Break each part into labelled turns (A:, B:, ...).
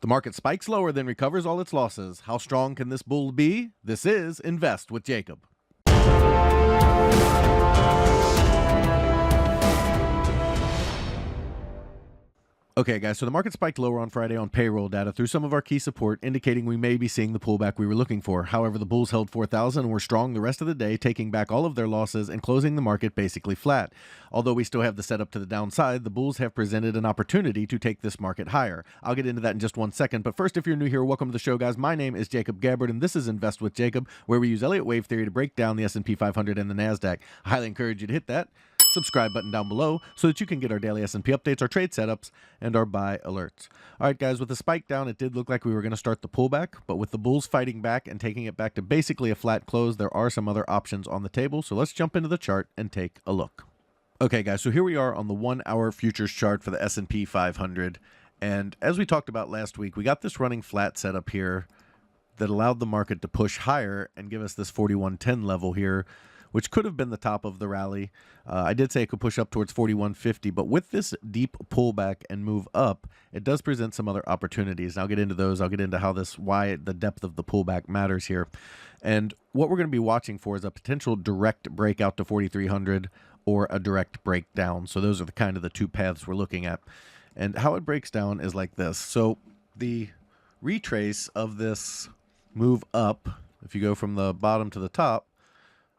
A: The market spikes lower, then recovers all its losses. How strong can this bull be? This is Invest with Jacob. Okay, guys, so the market spiked lower on Friday on payroll data through some of our key support, indicating we may be seeing the pullback we were looking for. However, the bulls held 4,000 and were strong the rest of the day, taking back all of their losses and closing the market basically flat. Although we still have the setup to the downside, the bulls have presented an opportunity to take this market higher. I'll get into that in just 1 second, but first, if you're new here, welcome to the show, guys. My name is Jacob Gabbard, and this is Invest with Jacob, where we use Elliott Wave Theory to break down the S&P 500 and the NASDAQ. I highly encourage you to hit that subscribe button down below so that you can get our daily S&P updates, our trade setups, and our buy alerts. All right, guys, with the spike down, it did look like we were going to start the pullback, but with the bulls fighting back and taking it back to basically a flat close, there are some other options on the table. So let's jump into the chart and take a look. Okay, guys, so here we are on the 1-hour futures chart for the S&P 500. And as we talked about last week, we got this running flat setup here that allowed the market to push higher and give us this 4110 level here, which could have been the top of the rally. I did say it could push up towards 4150, but with this deep pullback and move up, it does present some other opportunities. And I'll get into those. I'll get into why the depth of the pullback matters here. And what we're going to be watching for is a potential direct breakout to 4,300 or a direct breakdown. So those are the two paths we're looking at. And how it breaks down is like this. So the retrace of this move up, if you go from the bottom to the top,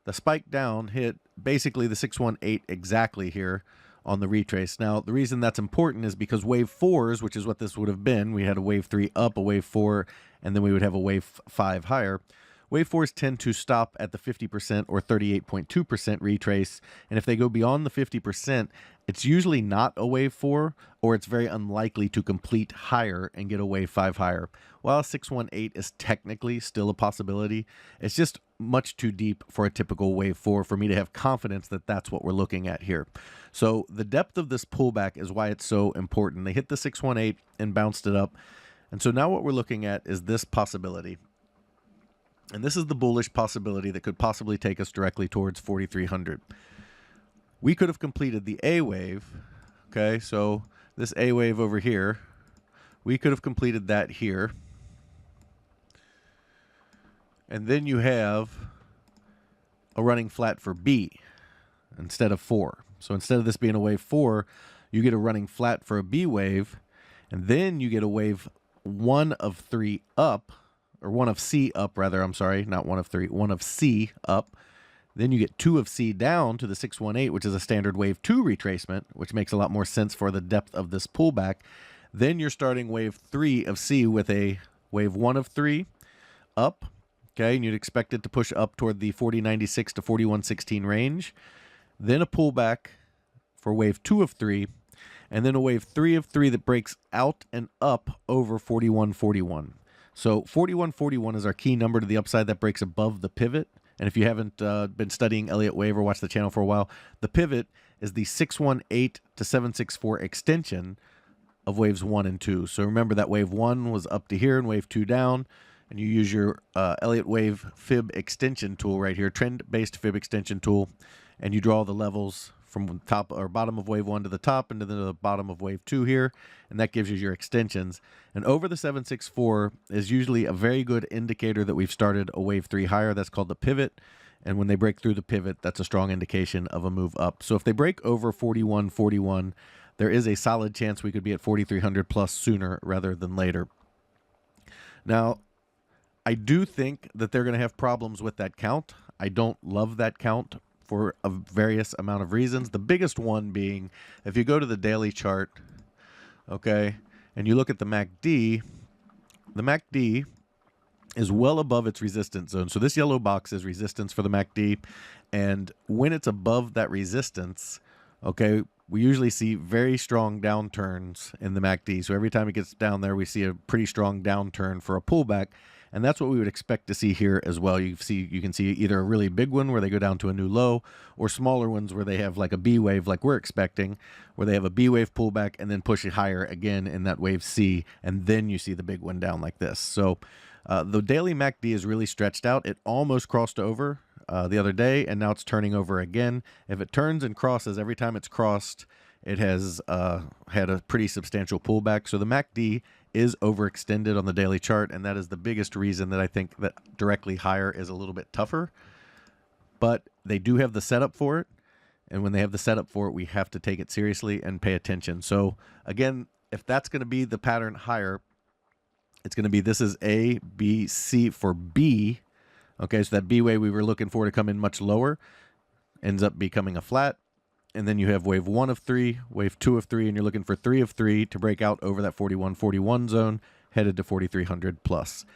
A: the spike down hit basically the 618 exactly here on the retrace. Now, the reason that's important is because wave 4s, which is what this would have been, we had a wave 3 up, a wave 4, and then we would have a wave 5 higher. Wave 4s tend to stop at the 50% or 38.2% retrace, and if they go beyond the 50%, it's usually not a wave 4, or it's very unlikely to complete higher and get a wave 5 higher. While 618 is technically still a possibility, it's just much too deep for a typical wave 4 for me to have confidence that that's what we're looking at here. So the depth of this pullback is why it's so important. They hit the 618 and bounced it up, and so now what we're looking at is this possibility. And this is the bullish possibility that could possibly take us directly towards 4,300. We could have completed the A wave, okay? So this A wave over here, we could have completed that here. And then you have a running flat for B instead of 4. So instead of this being a wave 4, you get a running flat for a B wave, and then you get a wave 1 of 3 up, or 1 of C up, rather, I'm sorry, not 1 of 3, 1 of C up. Then you get 2 of C down to the 618, which is a standard wave 2 retracement, which makes a lot more sense for the depth of this pullback. Then you're starting wave 3 of C with a wave 1 of 3 up, okay, and you'd expect it to push up toward the 4096 to 4116 range. Then a pullback for wave 2 of 3, and then a wave 3 of 3 that breaks out and up over 4141. So 4141 is our key number to the upside that breaks above the pivot. And if you haven't been studying Elliott Wave or watched the channel for a while, the pivot is the 618 to 764 extension of waves 1 and 2. So remember that wave 1 was up to here and wave 2 down. And you use your Elliott Wave fib extension tool right here, trend-based fib extension tool, and you draw the levels from top or bottom of wave 1 to the top and to the bottom of wave 2 here, and that gives you your extensions. And over the 764 is usually a very good indicator that we've started a wave 3 higher. That's called the pivot, and when they break through the pivot, that's a strong indication of a move up. So if they break over 4141, there is a solid chance we could be at 4,300 plus sooner rather than later. Now, I do think that they're going to have problems with that count. I don't love that count for a various amount of reasons. The biggest one being, if you go to the daily chart, okay, and you look at the MACD is well above its resistance zone. So this yellow box is resistance for the MACD, and when it's above that resistance, okay, we usually see very strong downturns in the MACD. So every time it gets down there, we see a pretty strong downturn for a pullback. And that's what we would expect to see here as well. You can see either a really big one where they go down to a new low, or smaller ones where they have like a B wave like we're expecting, where they have a B wave pullback and then push it higher again in that wave C, and then you see the big one down like this. So the daily MACD is really stretched out. It almost crossed over the other day, and now it's turning over again. If it turns and crosses, every time it's crossed, it has had a pretty substantial pullback. So the MACD is overextended on the daily chart, and that is the biggest reason that I think that directly higher is a little bit tougher. But they do have the setup for it, and when they have the setup for it, we have to take it seriously and pay attention. So again, if that's going to be the pattern higher, it's going to be, this is A, B, C for B. Okay, so that B wave we were looking for to come in much lower ends up becoming a flat. And then you have wave 1 of 3, wave 2 of 3, and you're looking for 3 of 3 to break out over that 4141 zone, headed to 4,300 plus.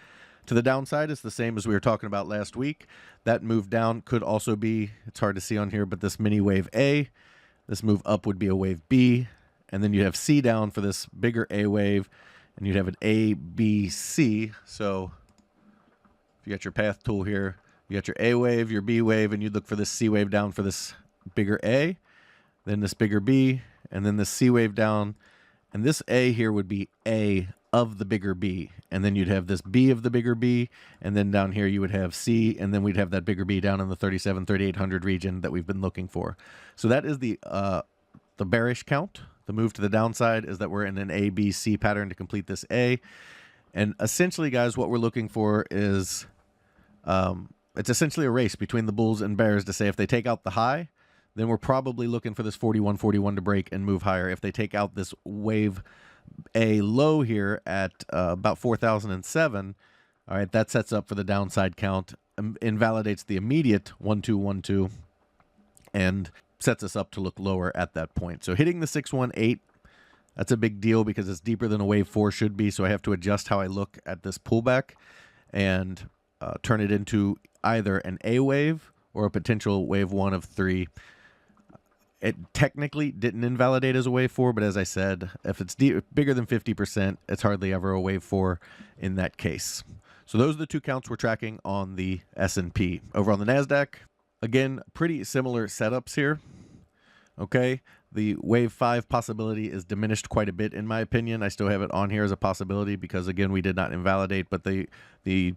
A: To the downside, it's the same as we were talking about last week. That move down could also be, it's hard to see on here, but this mini wave A. This move up would be a wave B. And then you have C down for this bigger A wave, and you'd have an A, B, C. So if you got your path tool here, you got your A wave, your B wave, and you'd look for this C wave down for this bigger A. Then this bigger B, and then this C wave down. And this A here would be A of the bigger B. And then you'd have this B of the bigger B, and then down here you would have C, and then we'd have that bigger B down in the 3,800 region that we've been looking for. So that is the bearish count. The move to the downside is that we're in an A, B, C pattern to complete this A. And essentially, guys, what we're looking for is, it's essentially a race between the bulls and bears to say if they take out the high, then we're probably looking for this 4141 to break and move higher. If they take out this wave A low here at about 4,007, all right, that sets up for the downside count, invalidates the immediate 1212, and sets us up to look lower at that point. So hitting the 618, that's a big deal because it's deeper than a wave 4 should be. So I have to adjust how I look at this pullback and turn it into either an A wave or a potential wave 1 of 3. It technically didn't invalidate as a wave 4, but as I said, if it's bigger than 50%, it's hardly ever a wave 4 in that case. So those are the two counts we're tracking on the S&P. Over on the NASDAQ, again, pretty similar setups here. Okay, the wave 5 possibility is diminished quite a bit in my opinion. I still have it on here as a possibility because, again, we did not invalidate, but the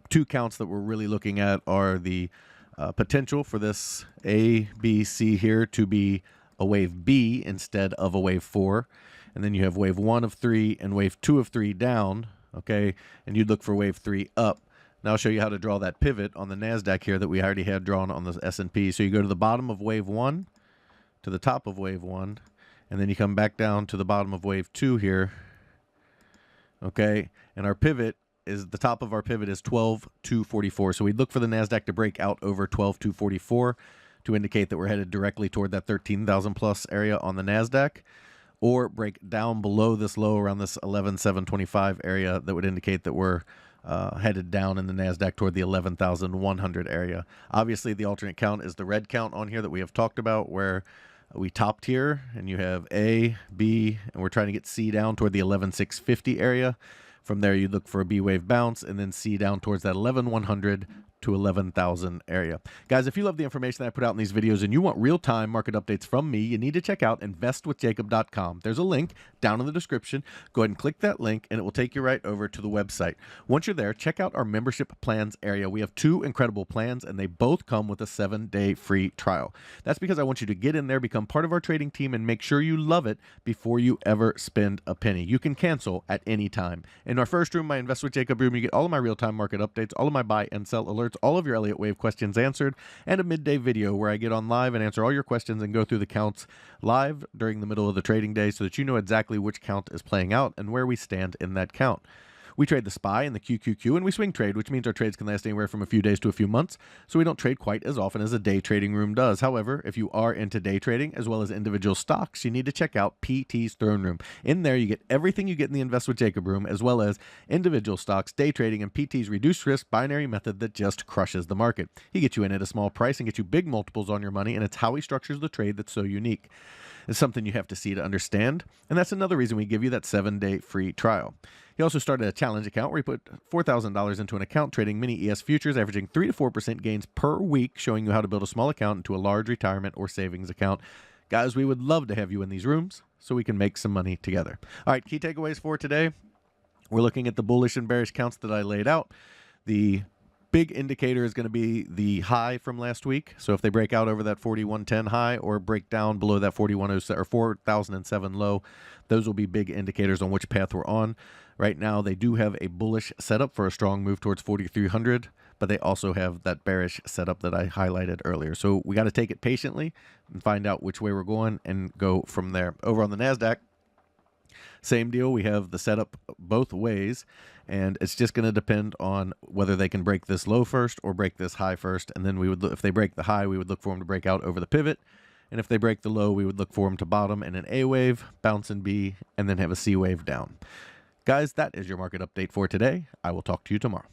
A: two counts that we're really looking at are the potential for this A, B, C here to be a wave B instead of a wave 4. And then you have wave 1 of 3 and wave 2 of 3 down, okay? And you'd look for wave 3 up. Now I'll show you how to draw that pivot on the NASDAQ here that we already had drawn on the S&P. So you go to the bottom of wave 1, to the top of wave 1, and then you come back down to the bottom of wave 2 here, okay? And our pivot is, the top of our pivot is 12,244. So we'd look for the NASDAQ to break out over 12,244 to indicate that we're headed directly toward that 13,000 plus area on the NASDAQ, or break down below this low around this 11,725 area that would indicate that we're headed down in the NASDAQ toward the 11,100 area. Obviously, the alternate count is the red count on here that we have talked about, where we topped here and you have A, B, and we're trying to get C down toward the 11,650 area. From there, you look for a B wave bounce and then C down towards that 11,100 to 11,000 area. Guys, if you love the information that I put out in these videos and you want real-time market updates from me, you need to check out investwithjacob.com. There's a link down in the description. Go ahead and click that link and it will take you right over to the website. Once you're there, check out our membership plans area. We have 2 incredible plans and they both come with a 7-day free trial. That's because I want you to get in there, become part of our trading team, and make sure you love it before you ever spend a penny. You can cancel at any time. In our first room, my Invest with Jacob room, you get all of my real-time market updates, all of my buy and sell alerts, all of your Elliott Wave questions answered, and a midday video where I get on live and answer all your questions and go through the counts live during the middle of the trading day so that you know exactly which count is playing out and where we stand in that count. We trade the SPY and the QQQ, and we swing trade, which means our trades can last anywhere from a few days to a few months, so we don't trade quite as often as a day trading room does. However, if you are into day trading as well as individual stocks, you need to check out PT's Throne Room. In there, you get everything you get in the Invest with Jacob room, as well as individual stocks, day trading, and PT's reduced risk binary method that just crushes the market. He gets you in at a small price and gets you big multiples on your money, and it's how he structures the trade that's so unique. It's something you have to see to understand, and that's another reason we give you that 7-day free trial. He also started a challenge account where he put $4,000 into an account trading mini ES futures, averaging 3 to 4% gains per week, showing you how to build a small account into a large retirement or savings account. Guys, we would love to have you in these rooms so we can make some money together. All right, key takeaways for today. We're looking at the bullish and bearish counts that I laid out. The big indicator is going to be the high from last week. So if they break out over that 4110 high or break down below that 4107 or 4007 low, those will be big indicators on which path we're on. Right now, they do have a bullish setup for a strong move towards 4,300, but they also have that bearish setup that I highlighted earlier. So we got to take it patiently and find out which way we're going and go from there. Over on the NASDAQ, same deal. We have the setup both ways, and it's just going to depend on whether they can break this low first or break this high first. And then we would, if they break the high, we would look for them to break out over the pivot. And if they break the low, we would look for them to bottom in an A wave, bounce in B, and then have a C wave down. Guys, that is your market update for today. I will talk to you tomorrow.